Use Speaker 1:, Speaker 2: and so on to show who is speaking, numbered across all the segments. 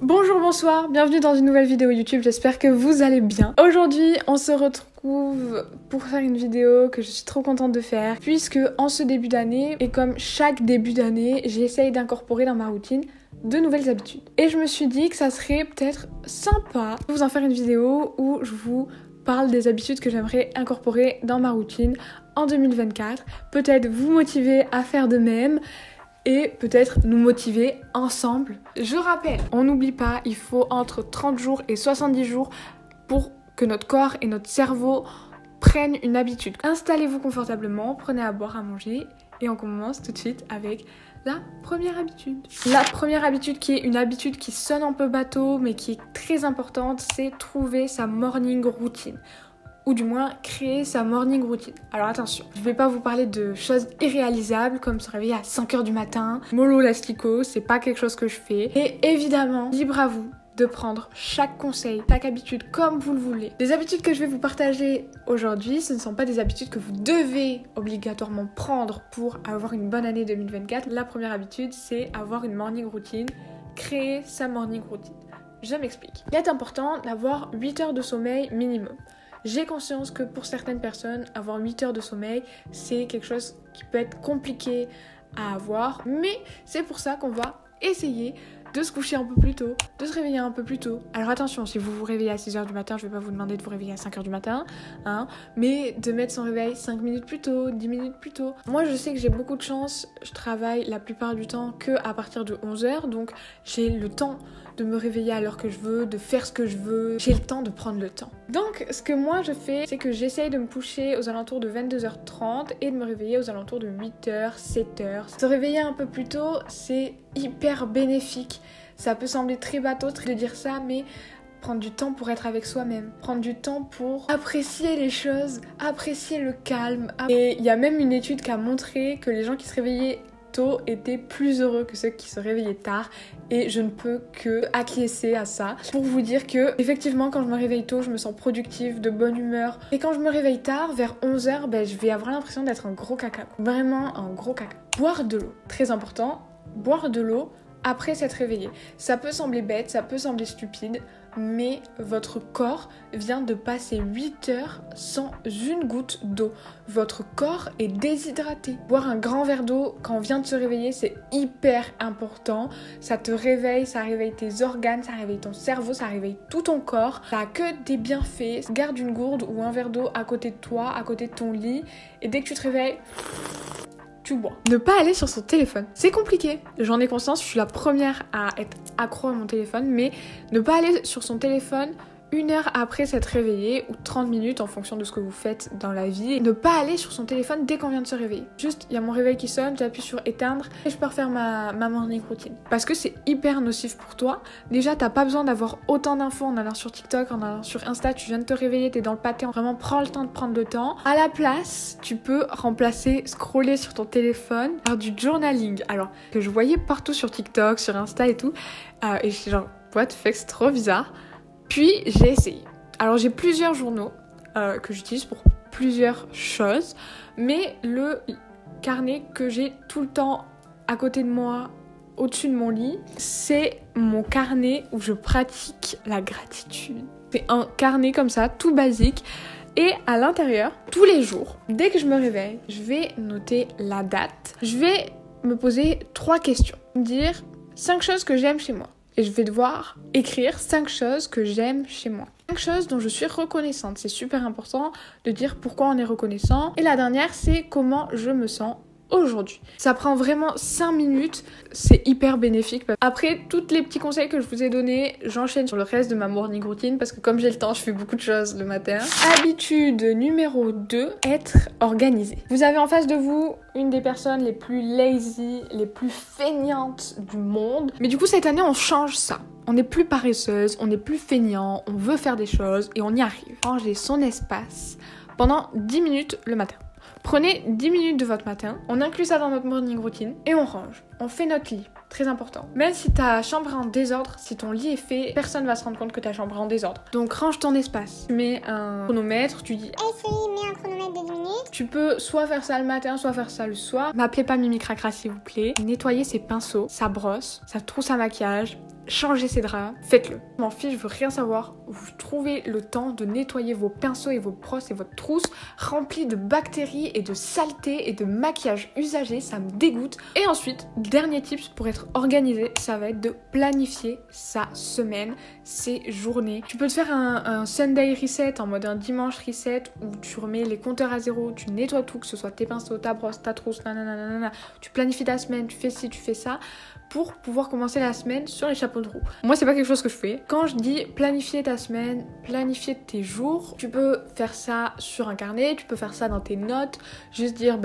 Speaker 1: Bonjour, bonsoir, bienvenue dans une nouvelle vidéo YouTube, j'espère que vous allez bien. Aujourd'hui, on se retrouve pour faire une vidéo que je suis trop contente de faire, puisque en ce début d'année, et comme chaque début d'année, j'essaye d'incorporer dans ma routine de nouvelles habitudes. Et je me suis dit que ça serait peut-être sympa de vous en faire une vidéo où je vous parle des habitudes que j'aimerais incorporer dans ma routine en 2024. Peut-être vous motiver à faire de même et peut-être nous motiver ensemble. Je rappelle, on n'oublie pas, il faut entre 30 jours et 70 jours pour que notre corps et notre cerveau prennent une habitude. Installez-vous confortablement, prenez à boire, à manger et on commence tout de suite avec la première habitude. La première habitude qui est une habitude qui sonne un peu bateau mais qui est très importante, c'est trouver sa morning routine. Ou du moins créer sa morning routine. Alors attention, je vais pas vous parler de choses irréalisables comme se réveiller à 5h du matin, mollo l'astico, c'est pas quelque chose que je fais. Et évidemment, libre à vous de prendre chaque conseil, chaque habitude comme vous le voulez. Les habitudes que je vais vous partager aujourd'hui, ce ne sont pas des habitudes que vous devez obligatoirement prendre pour avoir une bonne année 2024. La première habitude, c'est avoir une morning routine, créer sa morning routine. Je m'explique. Il est important d'avoir 8 heures de sommeil minimum. J'ai conscience que pour certaines personnes, avoir 8 heures de sommeil, c'est quelque chose qui peut être compliqué à avoir. Mais c'est pour ça qu'on va essayer de se coucher un peu plus tôt, de se réveiller un peu plus tôt. Alors attention, si vous vous réveillez à 6h du matin, je vais pas vous demander de vous réveiller à 5h du matin, mais de mettre son réveil 5 minutes plus tôt, 10 minutes plus tôt. Moi, je sais que j'ai beaucoup de chance, je travaille la plupart du temps que à partir de 11h, donc j'ai le temps de me réveiller à l'heure que je veux, de faire ce que je veux, j'ai le temps de prendre le temps. Donc, ce que moi je fais, c'est que j'essaye de me coucher aux alentours de 22h30 et de me réveiller aux alentours de 8h, 7h. Se réveiller un peu plus tôt, c'est hyper bénéfique. Ça peut sembler très bateau de dire ça, mais prendre du temps pour être avec soi-même, prendre du temps pour apprécier les choses, apprécier le calme. Et il y a même une étude qui a montré que les gens qui se réveillaient tôt étaient plus heureux que ceux qui se réveillaient tard, et je ne peux que acquiescer à ça pour vous dire que effectivement quand je me réveille tôt je me sens productive, de bonne humeur, et quand je me réveille tard vers 11h, je vais avoir l'impression d'être un gros caca, vraiment un gros caca. Boire de l'eau, très important, boire de l'eau après s'être réveillé. Ça peut sembler bête, ça peut sembler stupide, mais votre corps vient de passer 8 heures sans une goutte d'eau. Votre corps est déshydraté. Boire un grand verre d'eau quand on vient de se réveiller, c'est hyper important. Ça te réveille, ça réveille tes organes, ça réveille ton cerveau, ça réveille tout ton corps. Ça a que des bienfaits. Garde une gourde ou un verre d'eau à côté de toi, à côté de ton lit, et dès que tu te réveilles, tu bois. Ne pas aller sur son téléphone. C'est compliqué, j'en ai conscience, je suis la première à être accro à mon téléphone, mais ne pas aller sur son téléphone 1 heure après s'être réveillé, ou 30 minutes en fonction de ce que vous faites dans la vie. Ne pas aller sur son téléphone dès qu'on vient de se réveiller. Juste, il y a mon réveil qui sonne, j'appuie sur éteindre et je peux refaire ma morning routine. Parce que c'est hyper nocif pour toi. Déjà, t'as pas besoin d'avoir autant d'infos en allant sur TikTok, en allant sur Insta, tu viens de te réveiller, t'es dans le pâté, vraiment prends le temps de prendre le temps. À la place, tu peux remplacer scroller sur ton téléphone par du journaling. Alors, que je voyais partout sur TikTok, sur Insta et tout, et je suis genre, what the fuck, c'est trop bizarre. Puis j'ai essayé. Alors j'ai plusieurs journaux que j'utilise pour plusieurs choses, mais le carnet que j'ai tout le temps à côté de moi, au-dessus de mon lit, c'est mon carnet où je pratique la gratitude. C'est un carnet comme ça, tout basique. Et à l'intérieur, tous les jours, dès que je me réveille, je vais noter la date. Je vais me poser 3 questions. Me dire 5 choses que j'aime chez moi. Et je vais devoir écrire 5 choses que j'aime chez moi. 5 choses dont je suis reconnaissante. C'est super important de dire pourquoi on est reconnaissant. Et la dernière, c'est comment je me sens aujourd'hui. Ça prend vraiment 5 minutes, c'est hyper bénéfique. Après, tous les petits conseils que je vous ai donnés, j'enchaîne sur le reste de ma morning routine parce que comme j'ai le temps, je fais beaucoup de choses le matin. Habitude numéro 2, être organisé. Vous avez en face de vous une des personnes les plus lazy, les plus feignantes du monde. Mais du coup, cette année, on change ça. On n'est plus paresseuse, on n'est plus feignant, on veut faire des choses et on y arrive. Ranger son espace pendant 10 minutes le matin. Prenez 10 minutes de votre matin, on inclut ça dans notre morning routine et on range. On fait notre lit, très important. Même si ta chambre est en désordre, si ton lit est fait, personne va se rendre compte que ta chambre est en désordre. Donc range ton espace. Tu mets un chronomètre, tu dis
Speaker 2: hey Siri, mets un chronomètre de 10 minutes.
Speaker 1: Tu peux soit faire ça le matin, soit faire ça le soir. M'appelez pas Mimi Cracra s'il vous plaît. Nettoyer ses pinceaux, sa brosse, sa trousse à maquillage, changer ses draps, faites-le. Je m'en fiche, je veux rien savoir. Vous trouvez le temps de nettoyer vos pinceaux et vos brosses et votre trousse remplie de bactéries et de saletés et de maquillage usagé, ça me dégoûte. Et ensuite, dernier tips pour être organisé, ça va être de planifier sa semaine, ses journées. Tu peux te faire un Sunday reset en mode un dimanche reset où tu remets les compteurs à zéro, tu nettoies tout, que ce soit tes pinceaux, ta brosse, ta trousse, nanana, tu planifies ta semaine, tu fais ci, tu fais ça, pour pouvoir commencer la semaine sur les chapeaux de roue. Moi, c'est pas quelque chose que je fais. Quand je dis planifier ta semaine, planifier tes jours, tu peux faire ça sur un carnet, tu peux faire ça dans tes notes, juste dire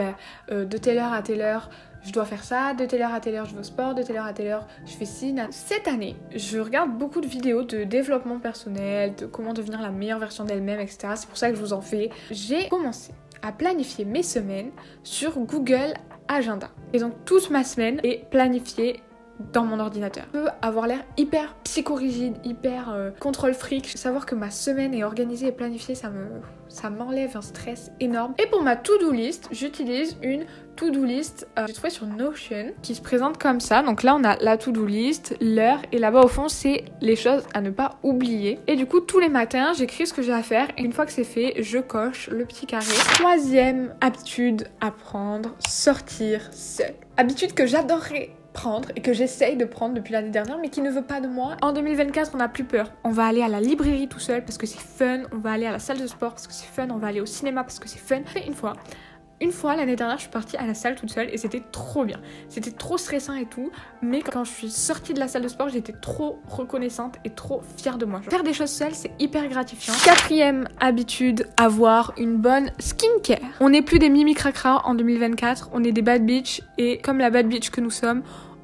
Speaker 1: de telle heure à telle heure, je dois faire ça, de telle heure à telle heure je vais au sport, de telle heure à telle heure je fais ci. Cette année, je regarde beaucoup de vidéos de développement personnel, de comment devenir la meilleure version d'elle-même, etc. C'est pour ça que je vous en fais. J'ai commencé à planifier mes semaines sur Google Agenda. Et donc toute ma semaine est planifiée dans mon ordinateur. Je peux avoir l'air hyper psychorigide, hyper contrôle fric. Savoir que ma semaine est organisée et planifiée, ça m'enlève un stress énorme. Et pour ma to-do list, j'utilise une to-do list que j'ai trouvée sur Notion qui se présente comme ça. Donc là, on a la to-do list, l'heure et là-bas au fond, c'est les choses à ne pas oublier. Et du coup, tous les matins, j'écris ce que j'ai à faire et une fois que c'est fait, je coche le petit carré. Troisième habitude à prendre, sortir seul. Habitude que j'adorerais prendre et que j'essaye de prendre depuis l'année dernière mais qui ne veut pas de moi. En 2024, on n'a plus peur. On va aller à la librairie tout seul parce que c'est fun, on va aller à la salle de sport parce que c'est fun, on va aller au cinéma parce que c'est fun. Et une fois l'année dernière, je suis partie à la salle toute seule et c'était trop bien. C'était trop stressant et tout, mais quand je suis sortie de la salle de sport, j'étais trop reconnaissante et trop fière de moi. Faire des choses seule, c'est hyper gratifiant. Quatrième habitude, avoir une bonne skincare. On n'est plus des mimi cracra en 2024, on est des bad bitch et comme la bad bitch que nous sommes,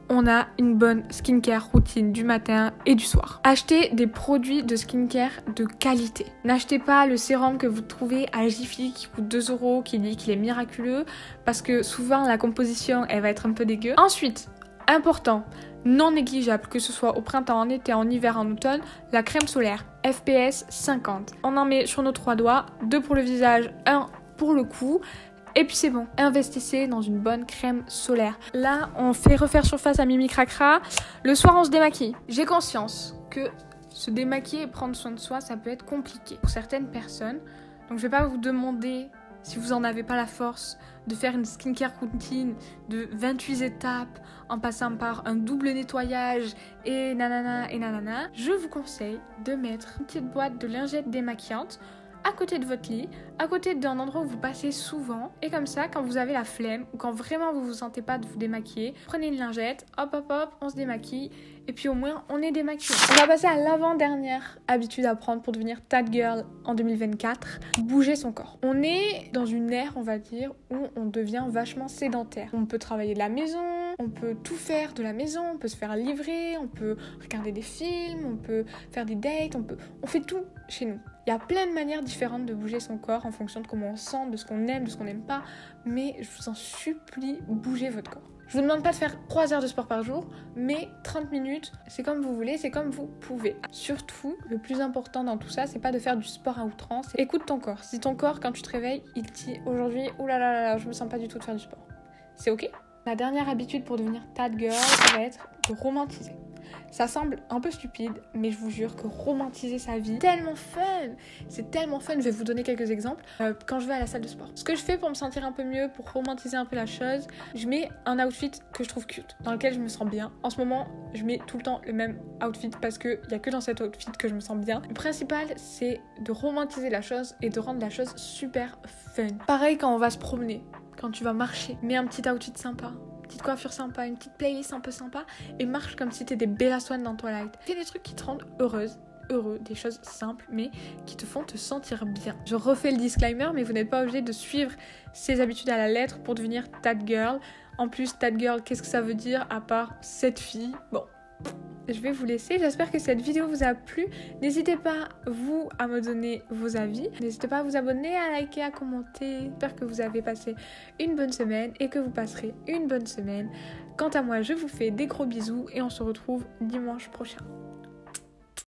Speaker 1: on a une bonne skincare routine du matin et du soir. Achetez des produits de skincare de qualité. N'achetez pas le sérum que vous trouvez à Jiffy qui coûte 2 €, qui dit qu'il est miraculeux, parce que souvent la composition elle va être un peu dégueu. Ensuite, important, non négligeable, que ce soit au printemps, en été, en hiver, en automne, la crème solaire FPS 50. On en met sur nos 3 doigts, 2 pour le visage, 1 pour le cou. Et puis c'est bon, investissez dans une bonne crème solaire. Là, on fait refaire surface à Mimi Cracra. Le soir, on se démaquille. J'ai conscience que se démaquiller et prendre soin de soi, ça peut être compliqué pour certaines personnes. Donc je vais pas vous demander, si vous en avez pas la force, de faire une skincare routine de 28 étapes en passant par un double nettoyage et nanana et nanana. Je vous conseille de mettre une petite boîte de lingettes démaquillantes à côté de votre lit, à côté d'un endroit où vous passez souvent. Et comme ça, quand vous avez la flemme ou quand vraiment vous vous sentez pas de vous démaquiller, prenez une lingette, hop hop hop, on se démaquille. Et puis au moins, on est démaquillé. On va passer à l'avant-dernière habitude à prendre pour devenir Tad Girl en 2024. Bouger son corps. On est dans une ère, on va dire, où on devient vachement sédentaire. On peut travailler de la maison, on peut tout faire de la maison, on peut se faire livrer, on peut regarder des films, on peut faire des dates, on fait tout chez nous. Il y a plein de manières différentes de bouger son corps en fonction de comment on se sent, de ce qu'on aime, de ce qu'on n'aime pas. Mais je vous en supplie, bougez votre corps. Je vous demande pas de faire 3 heures de sport par jour, mais 30 minutes, c'est comme vous voulez, c'est comme vous pouvez. Surtout, le plus important dans tout ça, c'est pas de faire du sport à outrance. Écoute ton corps. Si ton corps, quand tu te réveilles, il te dit aujourd'hui, oh là là là, je me sens pas du tout de faire du sport. C'est ok ? La dernière habitude pour devenir Tad Girl, ça va être de romantiser. Ça semble un peu stupide, mais je vous jure que romantiser sa vie, c'est tellement fun. C'est tellement fun. Je vais vous donner quelques exemples. Quand je vais à la salle de sport, ce que je fais pour me sentir un peu mieux, pour romantiser un peu la chose, je mets un outfit que je trouve cute, dans lequel je me sens bien. En ce moment, je mets tout le temps le même outfit parce qu'il n'y a que dans cet outfit que je me sens bien. Le principal, c'est de romantiser la chose et de rendre la chose super fun. Pareil quand on va se promener, quand tu vas marcher, mets un petit outfit sympa. Petite coiffure sympa, une petite playlist un peu sympa et marche comme si t'étais Bella Swan dans Twilight. Fais des trucs qui te rendent heureuse, heureux, des choses simples mais qui te font te sentir bien. Je refais le disclaimer, mais vous n'êtes pas obligé de suivre ces habitudes à la lettre pour devenir Tad Girl. En plus, Tad Girl, qu'est-ce que ça veut dire à part cette fille ? Bon, je vais vous laisser. J'espère que cette vidéo vous a plu. N'hésitez pas, vous, à me donner vos avis. N'hésitez pas à vous abonner, à liker, à commenter. J'espère que vous avez passé une bonne semaine et que vous passerez une bonne semaine. Quant à moi, je vous fais des gros bisous et on se retrouve dimanche prochain.